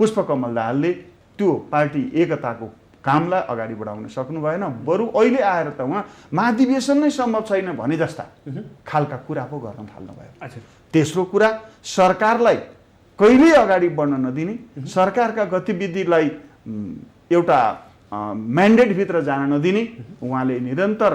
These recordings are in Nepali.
पुष्पकमल दाहालले त्यो पार्टी एकताको कामलाई अगाडि बढाउन सक्नु भएन। बरु अहिले आएर त उहाँ महाधिवेशन नै सम्भव छैन भने जस्ता खालका कुरा पो गर्न थाल्नुभयो। तेस्रो कुरा, सरकारलाई कहिल्यै अगाडि बढ्न नदिने, सरकारका गतिविधिलाई एउटा म्यान्डेटभित्र जान नदिने उहाँले निरन्तर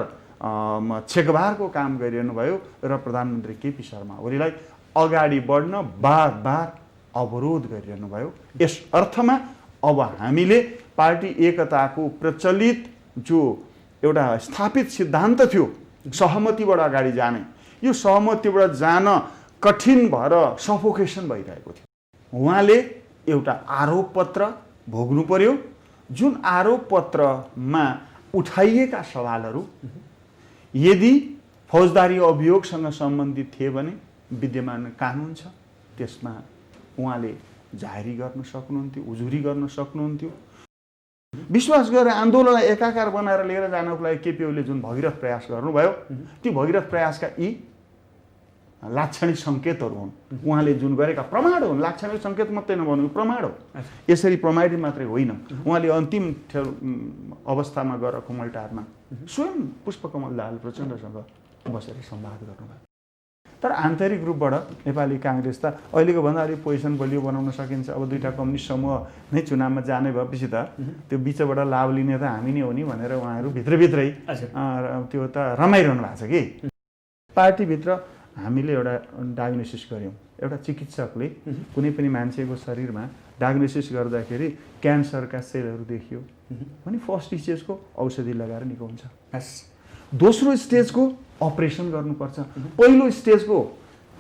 छेकबारको काम गरिरहनु भयो र प्रधानमन्त्री केपी शर्मा ओलीलाई अगाडि बढ्न बार बार अवरोध गरिरहनु भयो। यस अर्थमा अब हामीले पार्टी एकताको प्रचलित जो एउटा स्थापित सिद्धान्त थियो सहमतिबाट अगाडि जाने, यो सहमतिबाट जान कठिन भएर सफोकेसन भइरहेको थियो। उहाँले एउटा आरोप पत्र भोग्नु पर्यो, जुन आरोप पत्रमा उठाइएका सवालहरू यदि फौजदारी अभियोगसँग सम्बन्धित थिए भने विद्यमान कानुन छ, त्यसमा उहाँले जाहेरी गर्न सक्नुहुन्थ्यो, उजुरी गर्न सक्नुहुन्थ्यो। विश्वास गरेर आन्दोलनलाई एकाकार बनाएर लिएर जानको लागि केपी ओलीले जुन भगीरथ प्रयास गर्नुभयो, ती भगीरथ प्रयासका यी लाक्षणिक सङ्केतहरू हुन्। उहाँले जुन गरेका प्रमाण हुन्, लाक्षणिक सङ्केत मात्रै नभनु, प्रमाण हो। यसरी प्रमाणित मात्रै होइन, उहाँले अन्तिम अवस्थामा गएर कुमलटारमा स्वयं पुष्पकमल दाहाल प्रचण्डसँग बसेर संवाद गर्नुभयो। तर आन्तरिक रूपबाट नेपाली काङ्ग्रेस त अहिलेको भन्दा अलिक पोजिसन बलियो बनाउन सकिन्छ। अब दुईवटा कम्युनिस्ट समूह नै चुनावमा जाने भएपछि त त्यो बिचबाट लाभ लिने त हामी नै हो नि भनेर उहाँहरू भित्रभित्रै त्यो त रमाइरहनु भएको छ कि। पार्टीभित्र हामीले एउटा डायग्नोसिस गऱ्यौँ। एउटा चिकित्सकले कुनै पनि मान्छेको शरीरमा डायग्नोसिस गर्दाखेरि क्यान्सरका सेलहरू देखियो भने फर्स्ट स्टेजको औषधि लगाएर निको हुन्छ। दोस्रो स्टेजको अपरेसन गर्नुपर्छ। पहिलो स्टेजको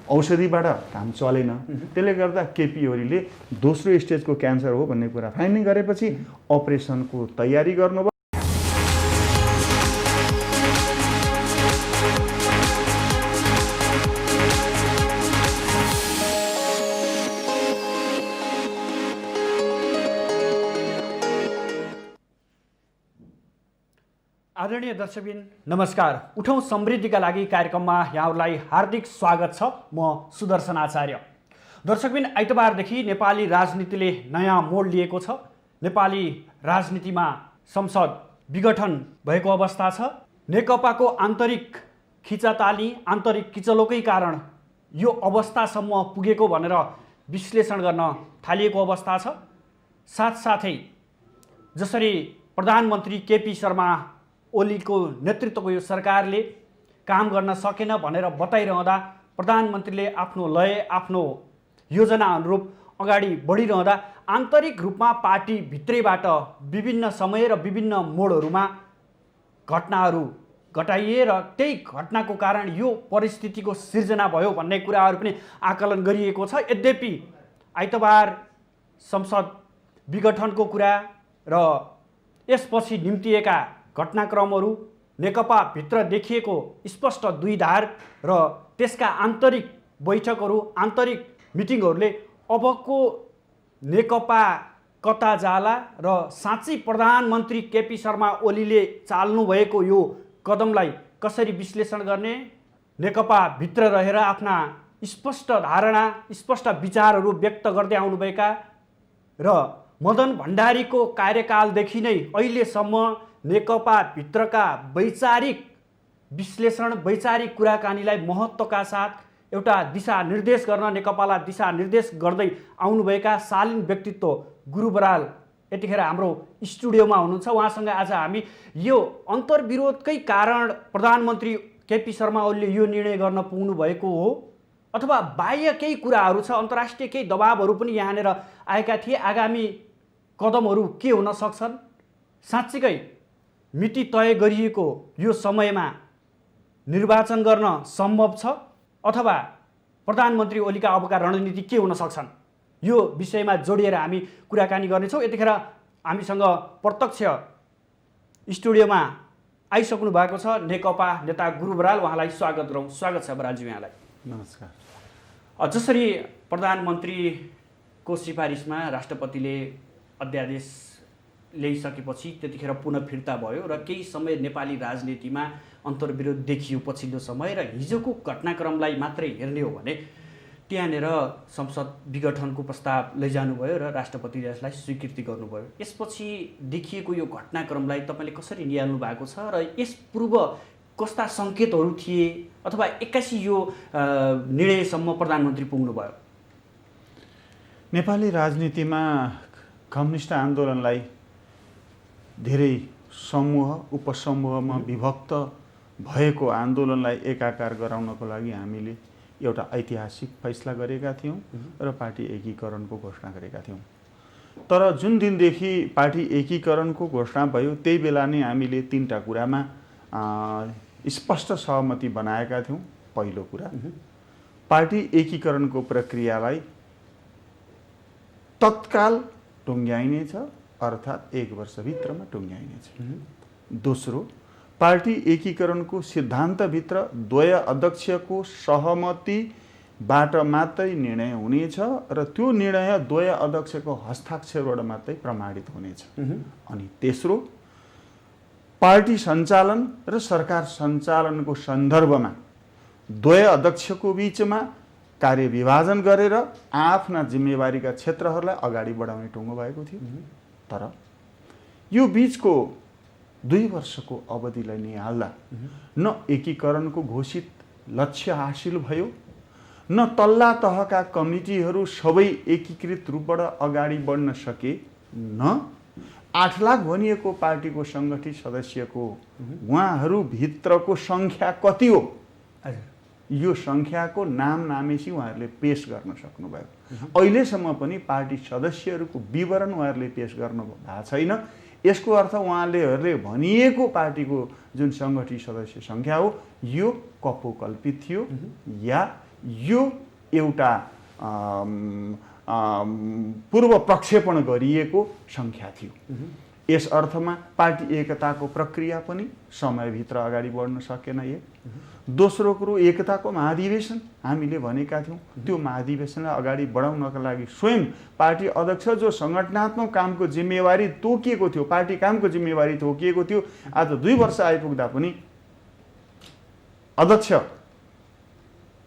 औषधिबाट काम चलेन, त्यसले गर्दा केपी ओलीले दोस्रो स्टेजको क्यान्सर हो भन्ने कुरा फाइन्डिङ गरेपछि अपरेसनको तयारी गर्नुभयो। आदरणीय दर्शकबिन नमस्कार। उठौँ समृद्धिका लागि कार्यक्रममा यहाँहरूलाई हार्दिक स्वागत छ। म सुदर्शन आचार्य। दर्शकबिन, आइतबारदेखि नेपाली राजनीतिले नयाँ मोड लिएको छ। नेपाली राजनीतिमा संसद विघटन भएको अवस्था छ। नेकपाको आन्तरिक खिचाताली, आन्तरिक किचलोकै कारण यो अवस्थासम्म पुगेको भनेर विश्लेषण गर्न थालिएको अवस्था छ। साथसाथै जसरी प्रधानमन्त्री केपी शर्मा ओलीको नेतृत्वको यो सरकारले काम गर्न सकेन भनेर बताइरहँदा प्रधानमन्त्रीले आफ्नो लय, आफ्नो योजना अनुरूप अगाडि बढिरहँदा आन्तरिक रूपमा पार्टी भित्रैबाट विभिन्न समय र विभिन्न मोडहरूमा घटनाहरू घटाइए र त्यही घटनाको कारण यो परिस्थितिको सिर्जना भयो भन्ने कुराहरू पनि आकलन गरिएको छ। यद्यपि आइतबार संसद विघटनको कुरा र यसपछि निम्तिएका घटनाक्रमहरू, नेकपा भित्र देखिएको स्पष्ट द्विधार र त्यसका आन्तरिक बैठकहरू, आन्तरिक मिटिङहरूले अबको नेकपा कता जाला र साँच्चै प्रधानमन्त्री केपी शर्मा ओलीले चाल्नुभएको यो कदमलाई कसरी विश्लेषण गर्ने, नेकपा भित्र रहेर आफ्ना स्पष्ट धारणा, स्पष्ट विचारहरू व्यक्त गर्दै आउनुभएका र मदन भण्डारीको कार्यकालदेखि नै अहिलेसम्म नेकपा भित्रका वैचारिक विश्लेषण, वैचारिक कुराकानीलाई महत्त्वका साथ एउटा दिशानिर्देश गर्न नेकपालाई दिशानिर्देश गर्दै आउनुभएका शालीन व्यक्तित्व गुरु बराल यतिखेर हाम्रो स्टुडियोमा हुनुहुन्छ। उहाँसँग आज हामी यो अन्तर्विरोधकै कारण प्रधानमन्त्री केपी शर्मा ओलीले यो निर्णय गर्न पुग्नु भएको हो अथवा बाह्य केही कुराहरू छ, अन्तर्राष्ट्रिय केही दबावहरू पनि यहाँनिर आएका थिए, आगामी कदमहरू के हुन सक्छन्, साँच्चीकै मिति तय गरिएको यो समयमा निर्वाचन गर्न सम्भव छ अथवा प्रधानमन्त्री ओलीका अबका रणनीति के हुन सक्छन्, यो विषयमा जोडिएर हामी कुराकानी गर्नेछौँ। यतिखेर हामीसँग प्रत्यक्ष स्टुडियोमा आइसक्नु भएको छ नेकपा नेता गुरु बराल। उहाँलाई स्वागत गरौँ। स्वागत छ बरालजी यहाँलाई। नमस्कार। जसरी प्रधानमन्त्रीको सिफारिसमा राष्ट्रपतिले अध्यादेश ल्याइसकेपछि त्यतिखेर पुनः फिर्ता भयो र केही समय नेपाली राजनीतिमा अन्तर्विरोध देखियो पछिल्लो समय, र हिजोको घटनाक्रमलाई मात्रै हेर्ने हो भने त्यहाँनिर संसद विघटनको प्रस्ताव लैजानुभयो र राष्ट्रपतिले यसलाई स्वीकृति गर्नुभयो। यसपछि देखिएको यो घटनाक्रमलाई तपाईँले कसरी निहाल्नु भएको छ र यस पूर्व कस्ता सङ्केतहरू थिए अथवा एक्कासी यो निर्णयसम्म प्रधानमन्त्री पुग्नुभयो? नेपाली राजनीतिमा कम्युनिस्ट आन्दोलनलाई धेरै समूह उपसमूहमा विभक्त भएको आन्दोलनलाई एकाकार गराउनको लागि हामीले एउटा ऐतिहासिक फैसला गरेका थियौँ र पार्टी एकीकरणको घोषणा गरेका थियौँ। तर जुन दिनदेखि पार्टी एकीकरणको घोषणा भयो त्यही बेला नै हामीले 3टा कुरामा स्पष्ट सहमति बनाएका थियौँ। पहिलो कुरा, पार्टी एकीकरणको प्रक्रियालाई तत्काल टुङ्ग्याइनेछ, अर्थात् 1 वर्षभित्रमा टुङ्ग्याइनेछ। दोस्रो, पार्टी एकीकरणको सिद्धान्तभित्र द्वय अध्यक्षको सहमतिबाट मात्रै निर्णय हुनेछ र त्यो निर्णय द्वय अध्यक्षको हस्ताक्षरबाट मात्रै प्रमाणित हुनेछ। अनि तेस्रो, पार्टी सञ्चालन र सरकार सञ्चालनको सन्दर्भमा द्वय अध्यक्षको बीचमा कार्य विभाजन गरेर आफ्ना जिम्मेवारीका क्षेत्रहरूलाई अगाडि बढाउने टुङ्गो भएको थियो। तर यो बीचको 2 वर्षको अवधिलाई निहाल्दा न एकीकरणको घोषित लक्ष्य हासिल भयो, न तल्ला तहका कमिटीहरू सबै एकीकृत रूपबाट अगाडि बढ्न सके, न 8 लाख भनिएको पार्टीको सङ्गठित सदस्यको उहाँहरूभित्रको सङ्ख्या कति हो यो सङ्ख्याको नाम नामेसी उहाँहरूले पेश गर्न सक्नुभयो। अहिलेसम्म पनि पार्टी सदस्यहरूको विवरण उहाँहरूले पेश गर्नु भएको छैन। यसको अर्थ उहाँहरूले भनिएको पार्टीको जुन सङ्गठित सदस्य सङ्ख्या हो यो कपोकल्पित थियो या यो एउटा पूर्व प्रक्षेपण गरिएको सङ्ख्या थियो। यस अर्थमा पार्टी एकताको प्रक्रिया पनि समयभित्र अगाडि बढ्न सकेन। दोस्रो कुरो, एकताको महाधिवेशन हामीले भनेका थियौँ, त्यो महाधिवेशनलाई अगाडि बढाउनका लागि स्वयं पार्टी अध्यक्ष जो सङ्गठनात्मक कामको जिम्मेवारी तोकिएको थियो, पार्टी कामको जिम्मेवारी तोकिएको थियो, आज 2 वर्ष आइपुग्दा पनि अध्यक्ष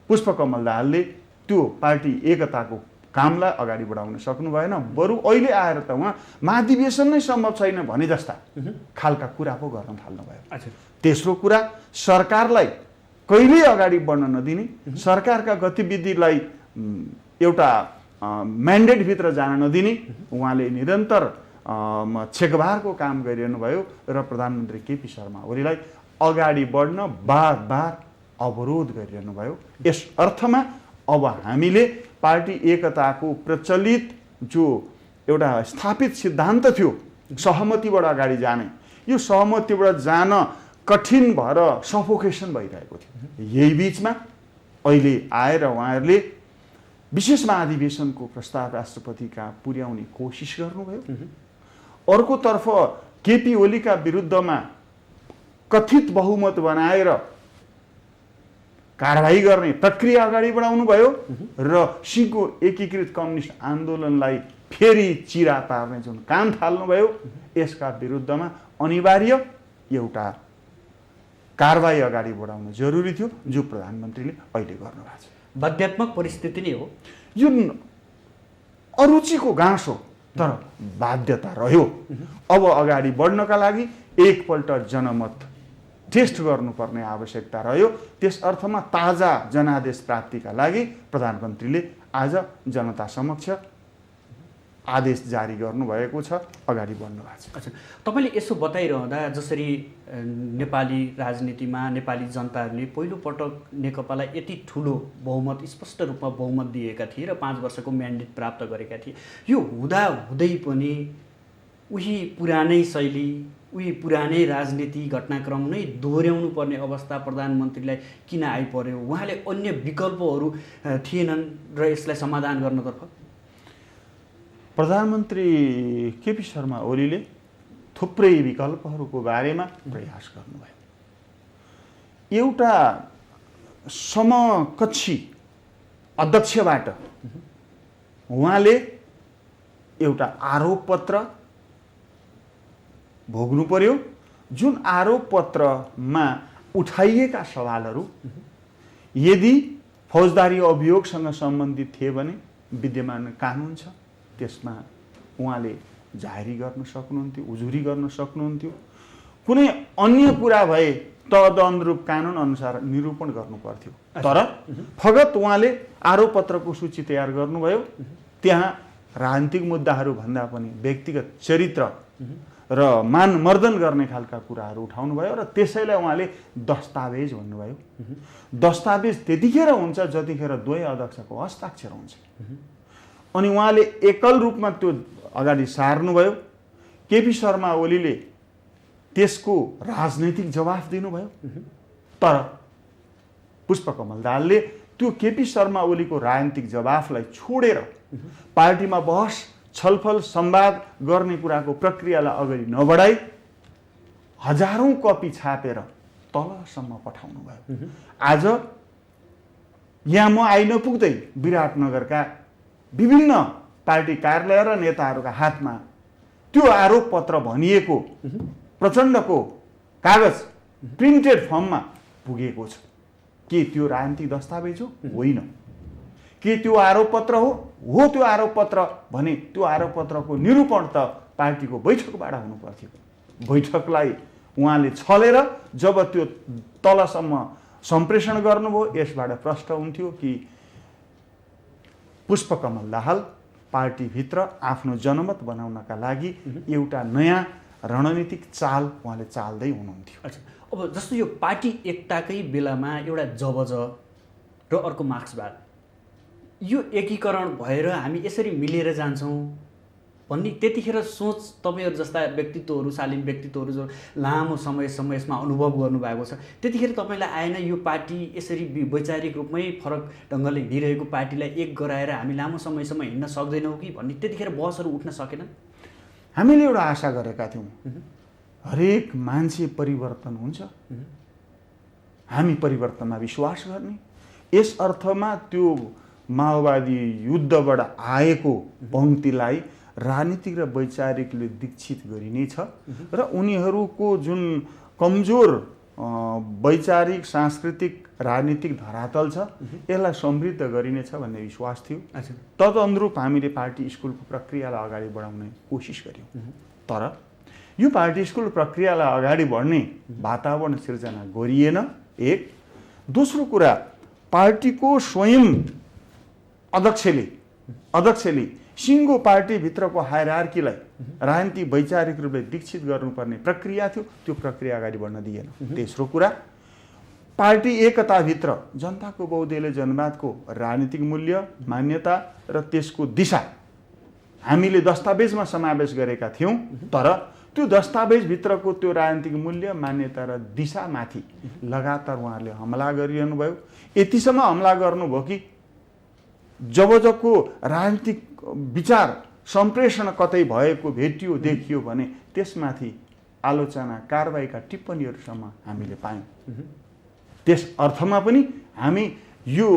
पुष्पकमल दाहालले त्यो पार्टी एकताको कामलाई अगाडि बढाउन सक्नु भएन। बरु अहिले आएर त उहाँ महाधिवेशन नै सम्भव छैन भने जस्ता खालका कुरा पो गर्न थाल्नुभयो। तेस्रो कुरा, सरकारलाई कहिल्यै अगाडि बढ्न नदिने, सरकारका गतिविधिलाई एउटा म्यान्डेटभित्र जान नदिने उहाँले निरन्तर छेकबारको काम गरिरहनु भयो र प्रधानमन्त्री केपी शर्मा ओलीलाई अगाडि बढ्न बार अवरोध गरिरहनु भयो। यस अर्थमा अब हामीले पार्टी एकताको प्रचलित जो एउटा स्थापित सिद्धान्त थियो सहमतिबाट अगाडि जाने, यो सहमतिबाट जान कठिन भएर सफोकेसन भइरहेको थियो। यही बिचमा अहिले आएर उहाँहरूले विशेष महाधिवेशनको प्रस्ताव राष्ट्रपति कहाँ पुर्याउने कोसिस गर्नुभयो। अर्कोतर्फ केपी ओलीका विरुद्धमा कथित बहुमत बनाएर कारबाही गर्ने प्रक्रिया अगाडि बढाउनु भयो र सिङ्गो एकीकृत कम्युनिस्ट आन्दोलनलाई फेरि चिरा पार्ने जुन काम थाल्नुभयो, यसका विरुद्धमा अनिवार्य एउटा कारबाही अगाडि बढाउनु जरुरी थियो, जो प्रधानमन्त्रीले अहिले गर्नुभएको छ। बाध्यात्मक परिस्थिति नै हो यो, अरुचिको गाँस हो तर बाध्यता रह्यो। अब अगाडि बढ्नका लागि एकपल्ट जनमत टेस्ट गर्नुपर्ने आवश्यकता रह्यो। त्यस अर्थमा ताजा जनादेश प्राप्तिका लागि प्रधानमन्त्रीले आज जनता समक्ष आदेश जारी गर्नुभएको छ, अगाडि बढ्नु भएको छ। अच्छा, तपाईँले यसो बताइरहँदा जसरी नेपाली राजनीतिमा नेपाली जनताहरूले पहिलोपटक नेकपालाई यति ठुलो बहुमत, स्पष्ट रूपमा बहुमत दिएका थिए र 5 वर्षको म्यान्डेट प्राप्त गरेका थिए, यो हुँदाहुँदै पनि उही पुरानै शैली, उही पुरानै राजनीति घटनाक्रम नै दोहोऱ्याउनु पर्ने अवस्था प्रधानमन्त्रीलाई किन आइपर्यो? उहाँले अन्य विकल्पहरू थिएनन् र यसलाई समाधान गर्नतर्फ? प्रधानमन्त्री केपी शर्मा ओलीले थुप्रै विकल्पहरूको बारेमा प्रयास गर्नुभयो। एउटा समकक्षी अध्यक्षबाट उहाँले एउटा आरोप पत्र भोग्नु पर्यो, जुन आरोप पत्रमा उठाइएका सवालहरू यदि फौजदारी अभियोगसँग सम्बन्धित थिए भने विद्यमान कानुन छ, त्यसमा उहाँले जाहेरी गर्न सक्नुहुन्थ्यो, उजुरी गर्न सक्नुहुन्थ्यो। कुनै अन्य कुरा भए तदनुरूप कानुन अनुसार निरूपण गर्नु पर्थ्यो। तर फगत उहाँले आरोप पत्रको सूची तयार गर्नुभयो। त्यहाँ राजनीतिक मुद्दाहरू भन्दा पनि व्यक्तिगत चरित्र र मानमर्दन गर्ने खालका कुराहरू उठाउनु भयो र त्यसैलाई उहाँले दस्तावेज भन्नुभयो। दस्तावेज त्यतिखेर हुन्छ जतिखेर दुवै अध्यक्षको हस्ताक्षर हुन्छ। अनि उहाँले एकल रूपमा त्यो अगाडि सार्नुभयो। केपी शर्मा ओलीले त्यसको राजनैतिक जवाफ दिनुभयो। तर पुष्पकमल दाहालले त्यो केपी शर्मा ओलीको राजनीतिक जवाफलाई छोडेर पार्टीमा बहस छलफल संवाद गर्ने कुराको प्रक्रियालाई अगाडि नबढाई हजारौं कपी छापेर तलसम्म पठाउनु भयो। आज यहाँ म आइ नपुग्दै विराटनगरका विभिन्न पार्टी कार्यालय र नेताहरूका हातमा त्यो आरोप पत्र भनिएको प्रचण्डको कागज प्रिन्टेड फर्ममा पुगेको छ। के त्यो राजनीतिक दस्तावेज हो? होइन। के त्यो आरोप पत्र हो? हो त्यो आरोप पत्र भने त्यो आरोप पत्रको निरूपण त पार्टीको बैठकबाट हुनु पर्थ्यो। बैठकलाई उहाँले छलेर जब त्यो तलसम्म सम्प्रेषण गर्नुभयो, यसबाट प्रश्न हुन्थ्यो कि पुष्पकमल दाहाल पार्टीभित्र आफ्नो जनमत बनाउनका लागि एउटा नयाँ रणनीतिक चाल उहाँले चाल्दै हुनुहुन्थ्यो। अच्छा, अब जस्तो यो पार्टी एकताकै बेलामा एउटा जबज र अर्को मार्क्सवाद, यो एकीकरण भएर हामी यसरी मिलेर जान्छौँ भन्ने त्यतिखेर सोच तपाईँहरू जस्ता व्यक्तित्वहरू, शालीन व्यक्तित्वहरू जो लामो समयसम्म अनुभव गर्नुभएको छ, त्यतिखेर तपाईँलाई आएन यो पार्टी यसरी वैचारिक रूपमै फरक ढङ्गले हिँडिरहेको पार्टीलाई एक गराएर हामी लामो समयसम्म हिँड्न सक्दैनौँ कि भन्ने त्यतिखेर बहसहरू उठ्न सकेन? हामीले एउटा आशा गरेका थियौँ, हरेक मान्छे परिवर्तन हुन्छ, हामी परिवर्तनमा विश्वास गर्ने। यस अर्थमा त्यो माओवादी युद्धबाट आएको पङ्क्तिलाई राजनीतिक र वैचारिकले दीक्षित गरिनेछ र उनीहरूको जुन कमजोर वैचारिक सांस्कृतिक राजनीतिक धरातल छ यसलाई समृद्ध गरिनेछ भन्ने विश्वास थियो। तदनुरूप हामीले पार्टी स्कुलको प्रक्रियालाई अगाडि बढाउने कोसिस गर्यौँ। तर यो पार्टी स्कुल प्रक्रियालाई अगाडि बढ्ने वातावरण सिर्जना गरिएन। एक। दोस्रो कुरा, पार्टीको स्वयं अध्यक्षले सिङ्गो पार्टीभित्रको हायरार्कीलाई राजनीतिक वैचारिक रूपले दीक्षित गर्नुपर्ने प्रक्रिया थियो, त्यो प्रक्रिया अगाडि बढ्न दिएन। तेस्रो कुरा, पार्टी एकताभित्र जनताको बहुदलीय जनवादको राजनीतिक मूल्य, मान्यता र त्यसको दिशा हामीले दस्तावेजमा समावेश गरेका थियौँ। तर त्यो दस्तावेजभित्रको त्यो राजनीतिक मूल्य, मान्यता र दिशामाथि लगातार उहाँहरूले हमला गरिरहनु भयो। यतिसम्म हमला गर्नुभयो कि जबजको राजनीतिक विचार सम्प्रेषण कतै भएको भेटियो देखियो भने त्यसमाथि आलोचना कारबाहीका टिप्पणीहरूसम्म हामीले पायौँ। त्यस अर्थमा पनि हामी यो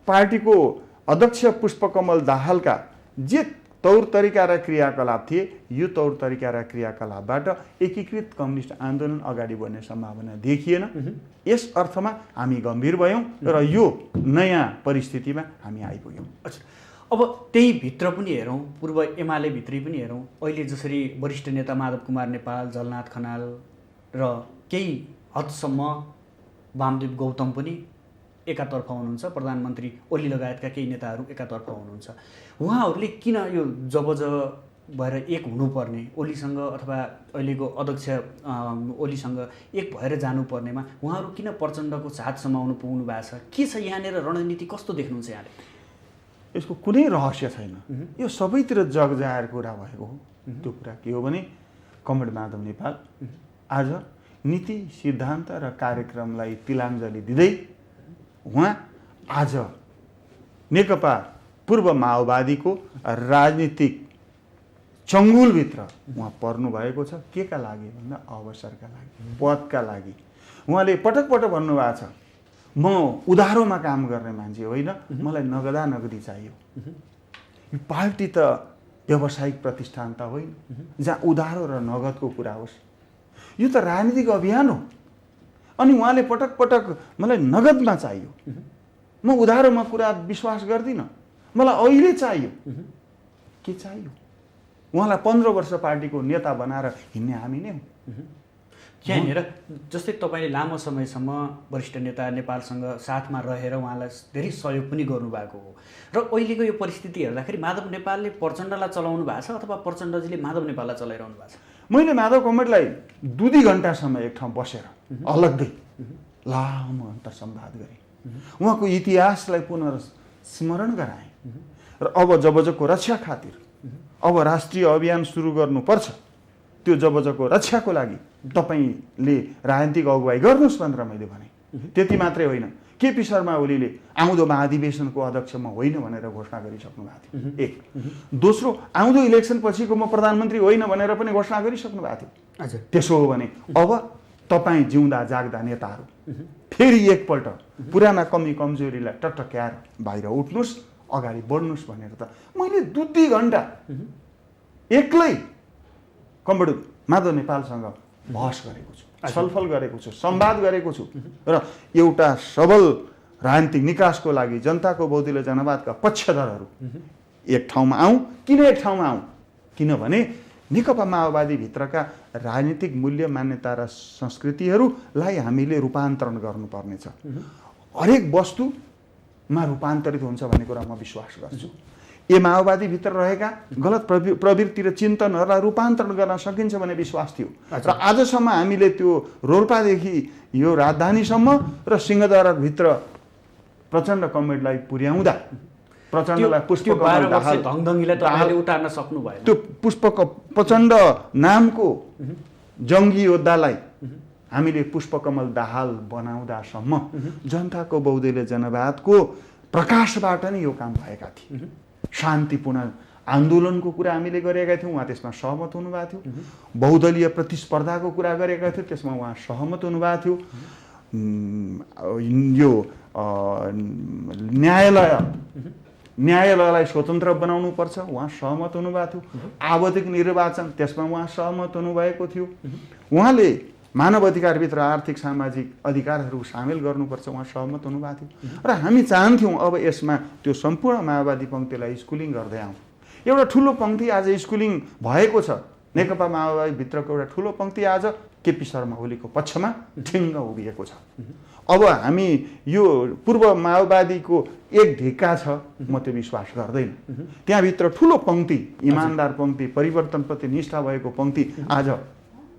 पार्टीको अध्यक्ष पुष्पकमल दाहालका जे तौर तरिका र क्रियाकलाप थिए, यो तौर तरिका र क्रियाकलापबाट एकीकृत कम्युनिस्ट आन्दोलन अगाडि बढ्ने सम्भावना देखिएन। यस अर्थमा हामी गम्भीर भयौँ र यो नयाँ परिस्थितिमा हामी आइपुग्यौँ। अच्छा, अब त्यही भित्र पनि हेरौँ, पूर्व एमाले भित्रै पनि हेरौँ, अहिले जसरी वरिष्ठ नेता माधव कुमार नेपाल, जलनाथ खनाल र केही हदसम्म वामदेव गौतम पनि एकातर्फ हुनुहुन्छ, प्रधानमन्त्री ओली लगायतका केही नेताहरू एकातर्फ हुनुहुन्छ। उहाँहरूले किन यो जबज भएर एक हुनुपर्ने, ओलीसँग अथवा अहिलेको अध्यक्ष ओलीसँग एक भएर जानुपर्नेमा उहाँहरू किन प्रचण्डको साथ समाउनु पुग्नु भएको छ? के छ यहाँनिर रणनीति, कस्तो देख्नुहुन्छ यहाँले? यसको कुनै रहस्य छैन, यो सबैतिर जग जाहेर कुरा भएको हो। त्यो कुरा के हो भने कमरेड माधव नेपाल आज नीति, सिद्धान्त र कार्यक्रमलाई तिलाञ्जली दिँदै उहाँ आज नेकपा पूर्व माओवादीको राजनीतिक चङ्गुलभित्र उहाँ पर्नु भएको छ। के का लागि भन्दा अवसरका लागि, पदका लागि। उहाँले पटक पटक भन्नुभएको छ, म उधारोमा काम गर्ने मान्छे होइन, मलाई नगदी चाहियो। यो पार्टी त व्यावसायिक प्रतिष्ठान त होइन जहाँ उधारो र नगदको कुरा होस्। यो त राजनीतिक अभियान हो। अनि उहाँले पटक पटक मलाई नगदमा चाहियो, म उधारोमा कुरा विश्वास गर्दिनँ। मलाई अहिले चाहियो के चाहियो? उहाँलाई 15 वर्ष पार्टीको नेता बनाएर हिँड्ने हामी नै हौँ। यहाँनिर जस्तै तपाईँले लामो समयसम्म वरिष्ठ नेता नेपालसँग साथमा रहेर उहाँलाई धेरै सहयोग पनि गर्नुभएको हो र अहिलेको यो परिस्थिति हेर्दाखेरि माधव नेपालले प्रचण्डलाई चलाउनु भएको छ अथवा प्रचण्डजीले माधव नेपाललाई चलाइरहनु भएको छ? मैले माधव कमरेडलाई 2 घन्टासम्म एक ठाउँ बसेर अलग्गै लामो अन्तर्संवाद गरेँ। उहाँको इतिहासलाई पुनर्स्मरण गराएँ र अब जबजको रक्षा खातिर अब राष्ट्रिय अभियान सुरु गर्नुपर्छ। त्यो जबजको रक्षाको लागि तपाईँले राजनीतिक अगुवाई गर्नुहोस् भनेर मैले भने। त्यति मात्रै होइन, केपी शर्मा ओलीले आउँदो महाधिवेशनको अध्यक्ष म होइन भनेर घोषणा गरिसक्नु भएको थियो। एक। दोस्रो, आउँदो इलेक्सन पछिको म प्रधानमन्त्री होइन भनेर पनि घोषणा गरिसक्नु भएको थियो। त्यसो हो भने अब तपाईँ जिउँदा जाग्दा नेताहरू फेरि एकपल्ट पुराना कमी कमजोरीलाई टकटक्याएर बाहिर उठ्नुहोस्, अगाडि बढ्नुहोस् भनेर त मैले 2 घन्टा एक्लै कमरेड माधव नेपालसँग बहस गरेको छु, छलफल गरेको छु, संवाद गरेको छु र एउटा सबल राजनीतिक निकासको लागि जनताको बौद्धिक जनवादका पक्षधरहरू एक ठाउँमा आउँ। किन एक ठाउँमा आउँ? किनभने नेकपा माओवादी भित्रका राजनीतिक मूल्य मान्यता र संस्कृतिहरूलाई हामीले रूपान्तरण गर्नुपर्नेछ। हरेक वस्तुमा रूपान्तरित हुन्छ भन्ने कुरा म विश्वास गर्छु। ए माओवादी भित्र रहेका गलत प्रवृत्ति र चिन्तनहरूलाई रूपान्तरण गर्न सकिन्छ भन्ने विश्वास थियो र आजसम्म हामीले त्यो रोल्पादेखि यो राजधानीसम्म र सिंहदरबारभित्र प्रचण्ड कमरेडलाई पुर्याउँदा प्रचण्डलाई पुष्पकमल दाहाल उतार्न सक्नु भएन। त्यो प्रचण्ड नामको जङ्गी योद्धालाई हामीले पुष्पकमल दाहाल बनाउँदासम्म जनताको बौद्धिक जनवादको प्रकाशबाट नै यो काम भएका थिए। शान्तिपूर्ण आन्दोलनको कुरा हामीले गरेका थियौँ, उहाँ त्यसमा सहमत हुनुभएको थियो। बहुदलीय प्रतिस्पर्धाको कुरा गरेका थियौँ, त्यसमा उहाँ सहमत हुनुभएको थियो। यो न्यायालयलाई स्वतन्त्र बनाउनुपर्छ, उहाँ सहमत हुनुभएको थियो। आवधिक निर्वाचन, त्यसमा उहाँ सहमत हुनुभएको थियो। उहाँले मानव अधिकारभित्र आर्थिक सामाजिक अधिकारहरू सामेल गर्नुपर्छ, उहाँ सहमत हुनुभएको थियो। र हामी चाहन्थ्यौँ अब यसमा त्यो सम्पूर्ण माओवादी पङ्क्तिलाई स्कुलिङ गर्दै आउँ। एउटा ठुलो पङ्क्ति आज स्कुलिङ भएको छ। नेकपा माओवादीभित्रको एउटा ठुलो पङ्क्ति आज केपी शर्मा ओलीको पक्षमा ठिङ्ग उभिएको छ। अब हामी यो पूर्व माओवादीको एक ढिक्का छ, म त्यो विश्वास गर्दैन। त्यहाँभित्र ठुलो पङ्क्ति, इमान्दार पङ्क्ति, परिवर्तनप्रति निष्ठा भएको पङ्क्ति आज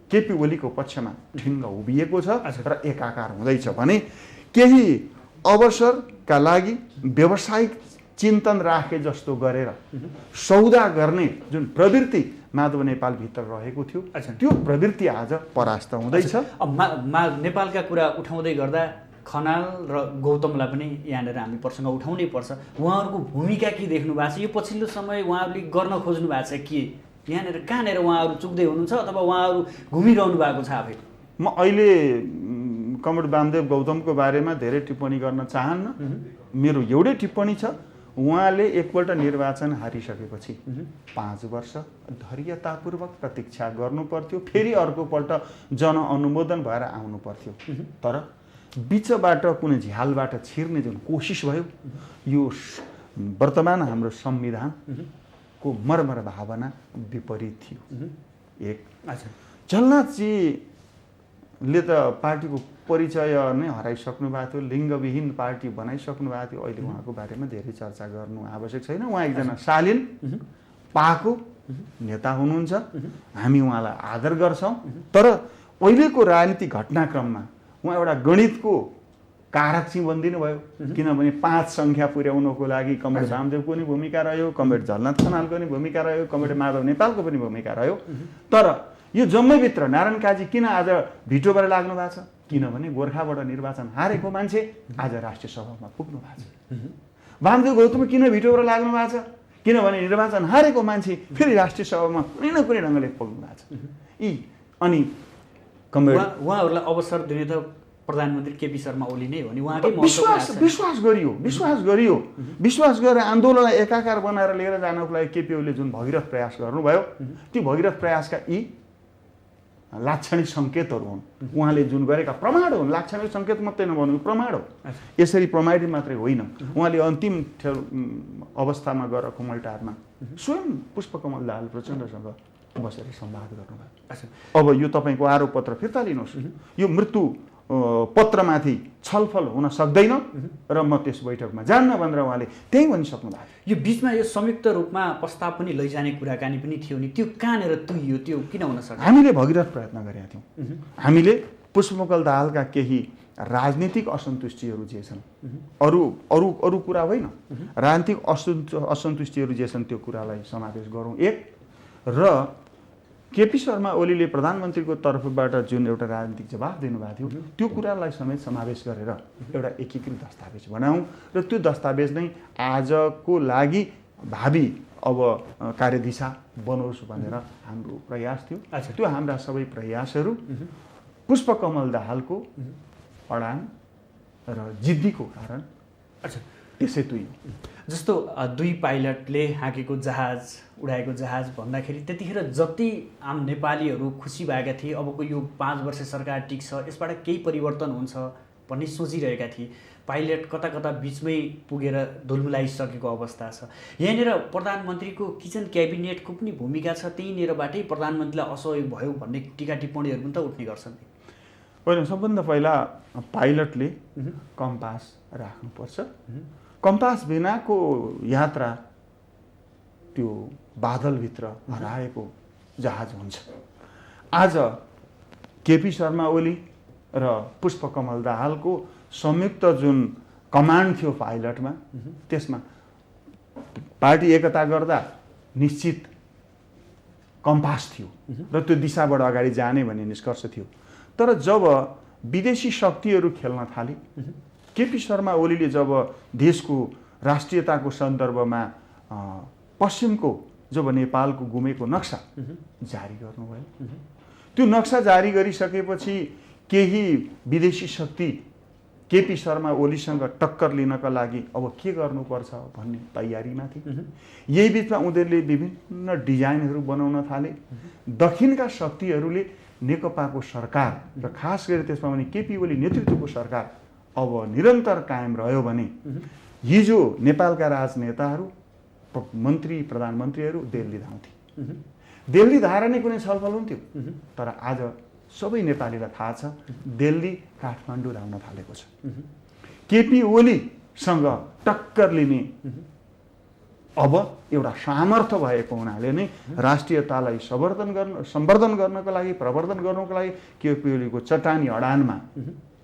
केपी ओलीको पक्षमा ठिङ्ग उभिएको छ र एकाकार हुँदैछ भने केही अवसरका लागि व्यावसायिक चिन्तन राखे जस्तो गरेर सौदा गर्ने जुन प्रवृत्ति माधव नेपालभित्र रहेको थियो त्यो प्रवृत्ति आज परास्त हुँदैछ। नेपालका कुरा उठाउँदै गर्दा खनाल र गौतमलाई पनि यहाँनिर हामी प्रसङ्ग उठाउनै पर्छ। उहाँहरूको भूमिका के देख्नु भएको छ? यो पछिल्लो समय उहाँहरूले गर्न खोज्नु भएको छ के? यहाँनिर कहाँनिर उहाँहरू चुक्दै हुनुहुन्छ अथवा उहाँहरू घुमिरहनु भएको छ आफै? म अहिले कमरेड वामदेव गौतमको बारेमा धेरै टिप्पणी गर्न चाहन्न। मेरो एउटै टिप्पणी छ, उहाँले एकपल्ट निर्वाचन हारिसकेपछि 5 वर्ष धैर्यतापूर्वक प्रतीक्षा गर्नु पर्थ्यो, फेरि अर्कोपल्ट जनअनुमोदन भएर आउनु पर्थ्यो। तर बिचबाट कुनै झ्यालबाट छिर्ने जुन कोसिस भयो, यो वर्तमान हाम्रो संविधानको मर्मर भावना विपरीत थियो। एक झलनाथजीले त पार्टीको परिचय नै हराइसक्नु भएको थियो, लिङ्गविहीन पार्टी बनाइसक्नु भएको थियो। अहिले उहाँको बारेमा धेरै चर्चा गर्नु आवश्यक छैन। उहाँ एकजना शालीन पाको नेता हुनुहुन्छ, हामी उहाँलाई आदर गर्छौँ। तर अहिलेको राजनीतिक घटनाक्रममा उहाँ एउटा गणितको कारक चाहिँ बनिदिनु भयो। किनभने 5 सङ्ख्या पुर्याउनको लागि कमरेड वामदेवको पनि भूमिका रह्यो, कमरेड झलनाथ खनालको पनि भूमिका रह्यो, कमरेड माधव नेपालको पनि भूमिका रह्यो। तर यो जम्मैभित्र नारायण काजी किन आज भिटोबाट लाग्नु भएको छ? किनभने गोर्खाबाट निर्वाचन हारेको मान्छे आज राष्ट्रिय सभामा पुग्नु भएको छ। वामदेव गौतम किन भिटोबाट लाग्नु भएको छ? किनभने निर्वाचन हारेको मान्छे फेरि राष्ट्रिय सभामा कुनै न कुनै ढङ्गले पुग्नु भएको छ। अनि उहाँहरूलाई अवसर दिने त प्रधानमन्त्री केपी शर्मा ओली नै हो नि। उहाँकै विश्वास गरेर आन्दोलनलाई एकाकार बनाएर लिएर जानको लागि केपी ओलीले जुन भगीरथ प्रयास गर्नुभयो, ती भगीरथ प्रयासका यी लाक्षणिक सङ्केतहरू हुन्। उहाँले जुन गरेका प्रमाण हुन्, लाक्षणिक सङ्केत मात्रै नभन्नु प्रमाण हो। यसरी प्रमाणित मात्रै होइन, उहाँले अन्तिम अवस्थामा गएर कुमलटारमा स्वयं पुष्पकमल दाहाल प्रचण्डसँग बसेर संवाद गर्नुभयो। अब यो तपाईँको आरोप पत्र फिर्ता लिनुहोस्, यो मृत्यु पत्रमाथि छलफल हुन सक्दैन र म त्यस बैठकमा जान्न भनेर उहाँले त्यही भनिसक्नु भएको। यो बिचमा यो संयुक्त रूपमा प्रस्ताव पनि लैजाने कुराकानी पनि थियो नि, त्यो कहाँनिर तुइयो, त्यो किन हुन सक्छ? हामीले भगीरथ प्रयत्न गरेका थियौँ। हामीले पुष्पकमल दाहालका केही राजनीतिक असन्तुष्टिहरू जे छन्, अरू अरू अरू कुरा होइन, राजनीतिक असन्तुष्टिहरू जे छन् त्यो कुरालाई समावेश गरौँ एक, र केपी शर्मा ओलीले प्रधानमन्त्रीको तर्फबाट जुन एउटा राजनीतिक जवाफ दिनुभएको थियो त्यो कुरालाई समेत समावेश गरेर एउटा एकीकृत दस्तावेज बनाऊँ र त्यो दस्तावेज नै आजको लागि भावी अब कार्यदिशा बनोस् भनेर हाम्रो प्रयास थियो। त्यो हाम्रा सबै प्रयासहरू पुष्पकमल दाहालको अडान र जिद्दीको कारण त्यसै तुइयो। जस्तो दुई पाइलटले हाँकेको जहाज, उडाएको जहाज भन्दाखेरि त्यतिखेर जति आम नेपालीहरू खुसी भएका थिए, अबको यो 5 वर्ष सरकार टिक्छ, यसबाट केही परिवर्तन हुन्छ भन्ने सोचिरहेका थिए। पाइलट कता कता बिचमै पुगेर धुलमुलाइसकेको अवस्था छ। यहाँनिर प्रधानमन्त्रीको किचन क्याबिनेटको पनि भूमिका छ, त्यहीँनिरबाटै प्रधानमन्त्रीलाई असहयोग भयो भन्ने टीका टिप्पणीहरू पनि त उठ्ने गर्छन्। होइन, सबभन्दा पहिला पाइलटले कम्पास राख्नुपर्छ। कम्पास बिनाको यात्रा त्यो बादलभित्र हराएको जहाज हुन्छ। आज केपी शर्मा ओली र पुष्पकमल दाहालको संयुक्त जुन कमान्ड थियो पाइलटमा, त्यसमा पार्टी एकता गर्दा निश्चित कम्पास थियो र त्यो दिशाबाट अगाडि जाने भन्ने निष्कर्ष थियो। तर जब विदेशी शक्तिहरू खेल्न थाले, केपी शर्मा ओलीले जब देशको राष्ट्रियताको सन्दर्भमा पश्चिमको जब नेपालको गुमेको नक्सा जारी गर्नुभयो, त्यो नक्सा जारी गरिसकेपछि केही विदेशी शक्ति केपी शर्मा ओलीसँग टक्कर लिनका लागि अब के गर्नुपर्छ भन्ने तयारीमा थिए। यही बिचमा उनीहरूले विभिन्न डिजाइनहरू बनाउन थाले। दक्षिणका शक्तिहरूले नेकपाको सरकार र खास गरी त्यसमा पनि केपी ओली नेतृत्वको सरकार अब निरन्तर कायम रह्यो भने हिजो नेपालका राजनेताहरू, मन्त्री, प्रधानमन्त्रीहरू दिल्ली धाउँथे। दिल्ली धाएर नै कुनै छलफल हुन्थ्यो। तर आज सबै नेपालीलाई थाहा छ दिल्ली काठमाडौँ धाउन थालेको छ। केपी ओलीसँग टक्कर लिने अब एउटा सामर्थ्य भएको हुनाले नै राष्ट्रियतालाई सम्वर्धन गर्नको लागि, प्रवर्धन गर्नको लागि केपी ओलीको चट्टानी अडानमा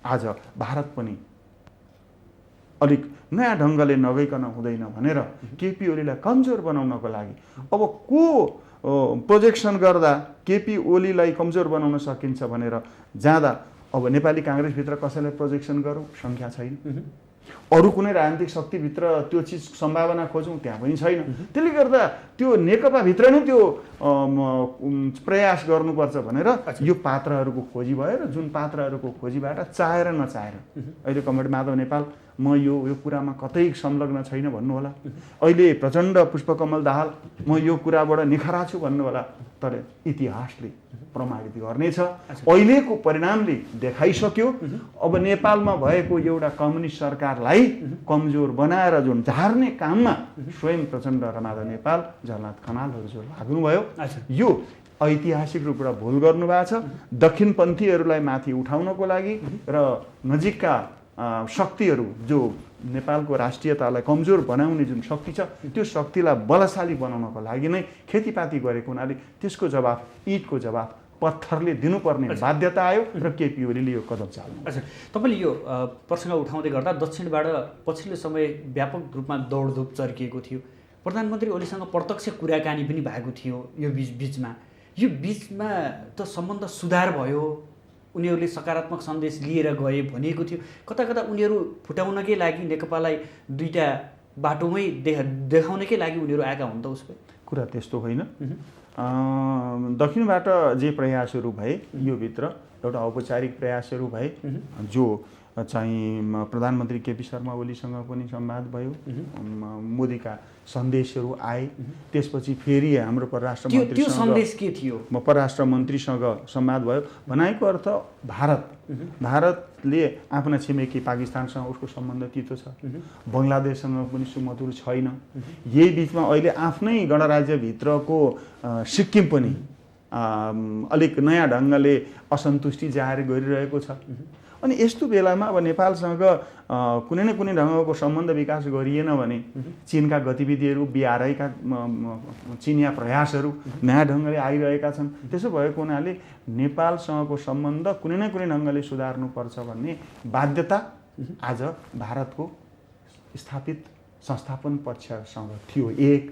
आज भारत पनि अलिक नयाँ ढङ्गले नगइकन हुँदैन भनेर केपी ओलीलाई कमजोर बनाउनको लागि अब को प्रोजेक्सन गर्दा केपी ओलीलाई कमजोर बनाउन सकिन्छ भनेर जाँदा अब नेपाली काङ्ग्रेसभित्र कसैलाई प्रोजेक्सन गरौँ, सङ्ख्या छैन। अरू कुनै राजनीतिक शक्तिभित्र त्यो चिज सम्भावना खोजौँ, त्यहाँ पनि छैन। त्यसले गर्दा त्यो नेकपाभित्र नै त्यो प्रयास गर्नुपर्छ भनेर यो पात्रहरूको खोजी भयो र जुन पात्रहरूको खोजीबाट चाहेर नचाहेर अहिले कमरेड माधव नेपाल म यो कुरामा कतै संलग्न छैन भन्नु होला, अहिले प्रचण्ड पुष्पकमल दाहाल म यो कुराबाट निखरा छु भन्नु होला, तर इतिहासले प्रमाणित गर्नेछ। अहिलेको परिणामले देखाइसक्यो अब नेपालमा भएको एउटा कम्युनिस्ट सरकारलाई कमजोर बनाएर जुन झार्ने काममा स्वयं प्रचण्ड र माधव नेपाल, झलनाथ खनालहरू जो लाग्नुभयो, यो ऐतिहासिक रूपबाट भुल गर्नुभएको छ। दक्षिणपन्थीहरूलाई माथि उठाउनको लागि र नजिकका शक्तिहरू जो नेपालको राष्ट्रियतालाई कमजोर बनाउने जुन शक्ति छ त्यो शक्तिलाई बलशाली बनाउनको लागि नै खेतीपाती गरेको हुनाले त्यसको जवाफ ईँटको जवाफ पत्थरले दिनुपर्ने बाध्यता आयो र केपी ओलीले यो कदम चाल्नु। अच्छा, तपाईँले यो प्रसङ्ग उठाउँदै गर्दा दक्षिणबाट पछिल्लो समय व्यापक रूपमा दौडधुप चर्किएको थियो। प्रधानमन्त्री ओलीसँग प्रत्यक्ष कुराकानी पनि भएको थियो यो बिचमा त सम्बन्ध सुधार भयो, उनीहरूले सकारात्मक सन्देश लिएर गए भनिएको थियो। कता कता उनीहरू फुटाउनकै लागि नेकपालाई दुईटा बाटोमै देखाउनकै लागि उनीहरू आएका हुन् त? उसको कुरा त्यस्तो होइन। दक्षिणबाट जे प्रयासहरू भए यो भित्र एउटा औपचारिक प्रयासहरू भए जो चाहिँ प्रधानमन्त्री केपी शर्मा ओलीसँग पनि संवाद भयो, मोदीका सन्देशहरू आए। त्यसपछि फेरि हाम्रो परराष्ट्र मन्त्रीसँग सन्देश के थियो? परराष्ट्र मन्त्रीसँग संवाद भयो। भनाइको अर्थ भारतले आफ्ना छिमेकी पाकिस्तानसँग उसको सम्बन्ध तितो छ, बङ्गलादेशसँग पनि सुमधुर छैन। यही बिचमा अहिले आफ्नै गणराज्यभित्रको सिक्किम पनि अलिक नयाँ ढङ्गले असन्तुष्टि जाहेर गरिरहेको छ। अनि यस्तो बेलामा अब नेपालसँग कुनै न कुनै ढङ्गको सम्बन्ध विकास गरिएन भने चीनका गतिविधिहरू, बिआरआईका चिनिया प्रयासहरू नयाँ ढङ्गले आइरहेका छन्। त्यसो भएको हुनाले नेपालसँगको सम्बन्ध कुनै न कुनै ढङ्गले सुधार्नुपर्छ भन्ने बाध्यता आज भारतको स्थापित संस्थापन पक्षसँग थियो एक।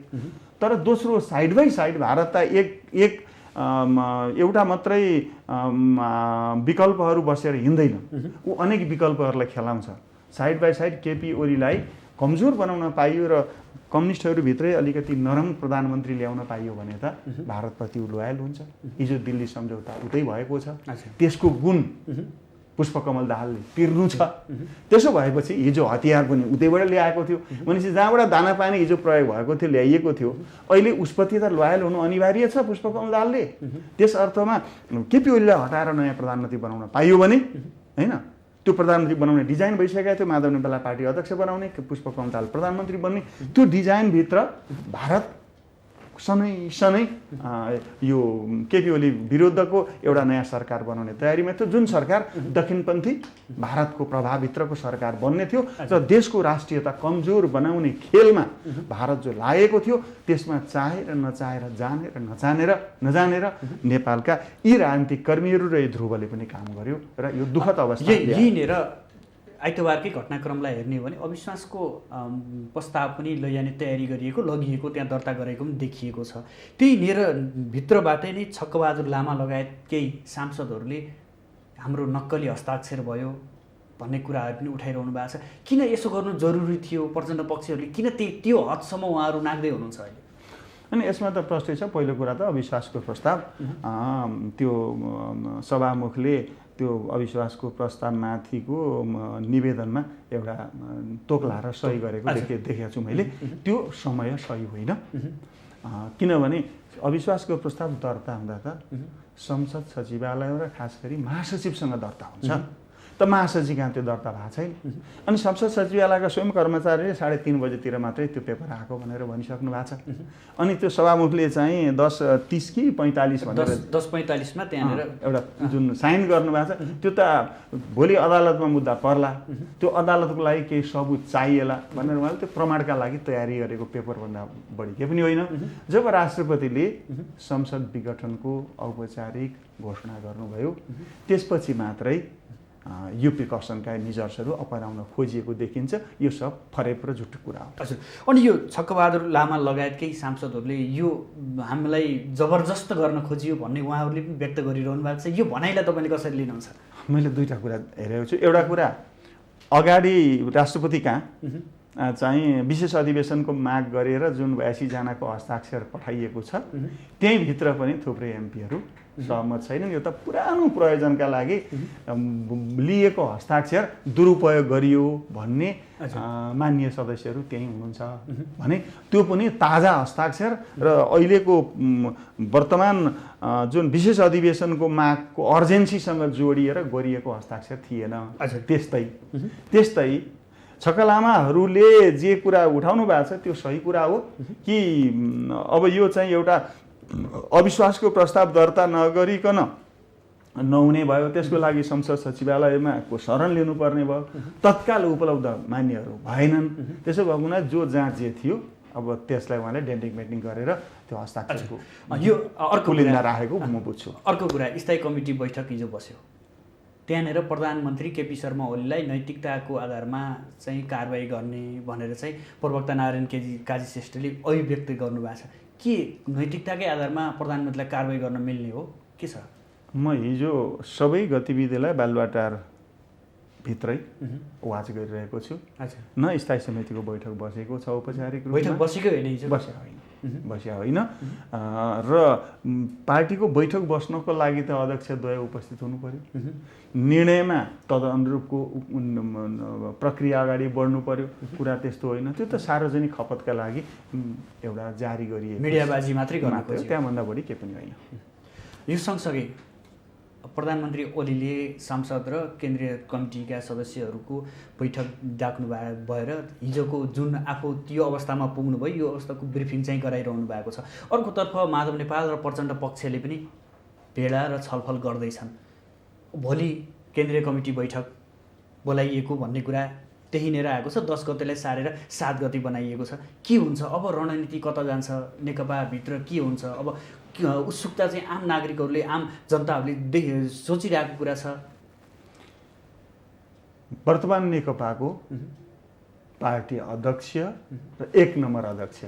तर दोस्रो साइड बाई साइड भारत एक एउटा मात्रै विकल्पहरू बसेर हिँड्दैन, ऊ अनेक विकल्पहरूलाई खेलाउँछ। साइड बाई साइड केपी ओलीलाई कमजोर बनाउन पाइयो र कम्युनिस्टहरूभित्रै अलिकति नरम प्रधानमन्त्री ल्याउन पाइयो भने त भारतप्रति ऊ लोयल हुन्छ। हिजो दिल्ली सम्झौता उतै भएको छ, त्यसको गुण पुष्पकमल दाहालले तिर्नु छ। त्यसो भएपछि हिजो हतियार पनि उतैबाट ल्याएको थियो भनेपछि जहाँबाट दाना पानी हिजो प्रयोग भएको थियो, ल्याइएको थियो, अहिले उसप्रति त लोयल हुनु अनिवार्य छ पुष्पकमल दाहालले। त्यस अर्थमा केपी ओलीलाई हटाएर नयाँ प्रधानमन्त्री बनाउन पाइयो भने होइन, त्यो प्रधानमन्त्री बनाउने डिजाइन भइसकेको थियो, माधव नेपाललाई पार्टी अध्यक्ष बनाउने, पुष्पकमल दाहाल प्रधानमन्त्री बन्ने। त्यो डिजाइनभित्र भारत सनै यो केपी ओली विरुद्धको एउटा नयाँ सरकार बनाउने तयारीमा थियो, जुन सरकार दक्षिणपन्थी भारतको प्रभावभित्रको सरकार बन्ने थियो र देशको राष्ट्रियता कमजोर बनाउने खेलमा भारत जो लागेको थियो त्यसमा चाहेर नचाहेर, जानेर नजानेर नेपालका यी राजनीतिक कर्मीहरू र ध्रुवले पनि काम गर्यो र यो दुःखद अवस्था। यहीँनिर आइतबारकै घटनाक्रमलाई हेर्ने हो भने अविश्वासको प्रस्ताव पनि लैजाने तयारी गरिएको, लगिएको, त्यहाँ दर्ता गरेको पनि देखिएको छ। त्यहीँनिर भित्रबाटै नै छक्कबहादुर लामा लगायत केही सांसदहरूले हाम्रो नक्कली हस्ताक्षर भयो भन्ने कुराहरू पनि उठाइरहनु भएको छ। किन यसो गर्नु जरुरी थियो? प्रचण्ड पक्षहरूले किन त्यो हदसम्म उहाँहरू नाग्दै हुनुहुन्छ अहिले? अनि यसमा त प्रश्न छ। पहिलो कुरा त अविश्वासको प्रस्ताव त्यो सभामुखले त्यो अविश्वासको प्रस्तावमाथिको निवेदनमा एउटा तोक्ला र सही गरेको देखेको छु मैले। त्यो समय सही होइन, किनभने अविश्वासको प्रस्ताव दर्ता हुँदा त संसद सचिवालय र खास गरी महासचिवसँग दर्ता हुन्छ। त महासचिव कहाँ त्यो दर्ता भएको छैन। अनि संसद सचिवालयका स्वयं कर्मचारीले 3:30 बजेतिर मात्रै त्यो पेपर आएको भनेर भनिसक्नु भएको छ। अनि त्यो सभामुखले चाहिँ 10:30 कि 45 भनेर 10:45मा त्यहाँनिर एउटा जुन साइन गर्नुभएको छ, त्यो त भोलि अदालतमा मुद्दा पर्ला, त्यो अदालतको लागि केही सबुत चाहिएला भनेर उहाँले त्यो प्रमाणका लागि तयारी गरेको पेपरभन्दा बढी केही पनि होइन। जब राष्ट्रपतिले संसद विघटनको औपचारिक घोषणा गर्नुभयो त्यसपछि मात्रै यो प्रिकसनका मेजर्सहरू अपनाउन खोजिएको देखिन्छ। यो सब फरेब र झुटो कुरा हो। हजुर, अनि यो छक्कबहादुर लामा लगायत केही सांसदहरूले यो हामीलाई जबरजस्त गर्न खोजियो भन्ने उहाँहरूले पनि व्यक्त गरिरहनु भएको छ। यो भनाइलाई तपाईँले कसरी लिनुहुन्छ? मैले दुईवटा कुरा हेरेको छु। एउटा कुरा, अगाडि राष्ट्रपति कहाँ चाहिँ विशेष अधिवेशनको माग गरेर जुन 82 जनाको हस्ताक्षर पठाइएको छ त्यहीँभित्र पनि थुप्रै एमपीहरू सहमत छैनन्। यो त पुरानो प्रयोजनका लागि लिएको हस्ताक्षर दुरुपयोग गरियो भन्ने माननीय सदस्यहरू त्यहीँ हुनुहुन्छ भने त्यो पनि ताजा हस्ताक्षर र अहिलेको वर्तमान जुन विशेष अधिवेशनको मागको अर्जेन्सीसँग जोडिएर गरिएको हस्ताक्षर थिएन। त्यस्तै छक्कलामाहरूले जे कुरा उठाउनु भएको छ त्यो सही कुरा हो कि अब यो चाहिँ एउटा अविश्वासको प्रस्ताव दर्ता नगरिकन नहुने भयो, त्यसको लागि संसद सचिवालयमा को शरण लिनुपर्ने भयो, तत्काल उपलब्ध मान्यहरू भएनन्। त्यसो भएको हुनाले जो जहाँ जे थियो अब त्यसलाई उहाँले डेन्टिङ मेन्टिङ गरेर त्यो हस्ताक्षरको यो अर्को लिँदा राखेको म बुझ्छु। अर्को कुरा, स्थायी कमिटी बैठक हिजो बस्यो, त्यहाँनिर प्रधानमन्त्री केपी शर्मा ओलीलाई नैतिकताको आधारमा चाहिँ कारबाही गर्ने भनेर चाहिँ प्रवक्ता नारायण काजी श्रेष्ठले अभिव्यक्त गर्नुभएको छ। के नैतिकताकै आधारमा प्रधानमन्त्रीलाई कारबाही गर्न मिल्ने हो के छ? म हिजो सबै गतिविधिलाई बालुवाटार भित्रै वाच गरिरहेको छु। न स्थायी समितिको बैठक बसेको छ औपचारिक रूपमा। बैठक बसेकै होइन, हिजो बसेको होइन। बस्या होइन र पार्टीको बैठक बस्नको लागि त अध्यक्षद्वय उपस्थित हुनु पर्यो, निर्णयमा तदनुरूपको प्रक्रिया अगाडि बढ्नु पर्यो। कुरा त्यस्तो होइन, त्यो त सार्वजनिक खपतका लागि एउटा जारी गरिएको मिडियाबाजी मात्रै गर्न खोज्यो, त्यहाँभन्दा बढी केही पनि होइन। यो सँगसँगै प्रधानमन्त्री ओलीले सांसद र केन्द्रीय कमिटीका सदस्यहरूको बैठक डाक्नु भएर हिजोको जुन आफू त्यो अवस्थामा पुग्नुभयो, यो अवस्थाको ब्रिफिङ चाहिँ गराइरहनु भएको छ। अर्कोतर्फ माधव नेपाल र प्रचण्ड पक्षले पनि भेला र छलफल गर्दैछन्। भोलि केन्द्रीय कमिटी बैठक बोलाइएको भन्ने कुरा त्यहीँनिर आएको छ। 10 गतेलाई सारेर 7 गते बनाइएको छ। के हुन्छ अब, रणनीति कता जान्छ, नेकपाभित्र के हुन्छ अब? उत्सुकता चाहिँ आम नागरिकहरूले, आम जनताहरूले सोचिरहेको कुरा छ। वर्तमान नेकपाको पार्टी अध्यक्ष र 1 नम्बर अध्यक्ष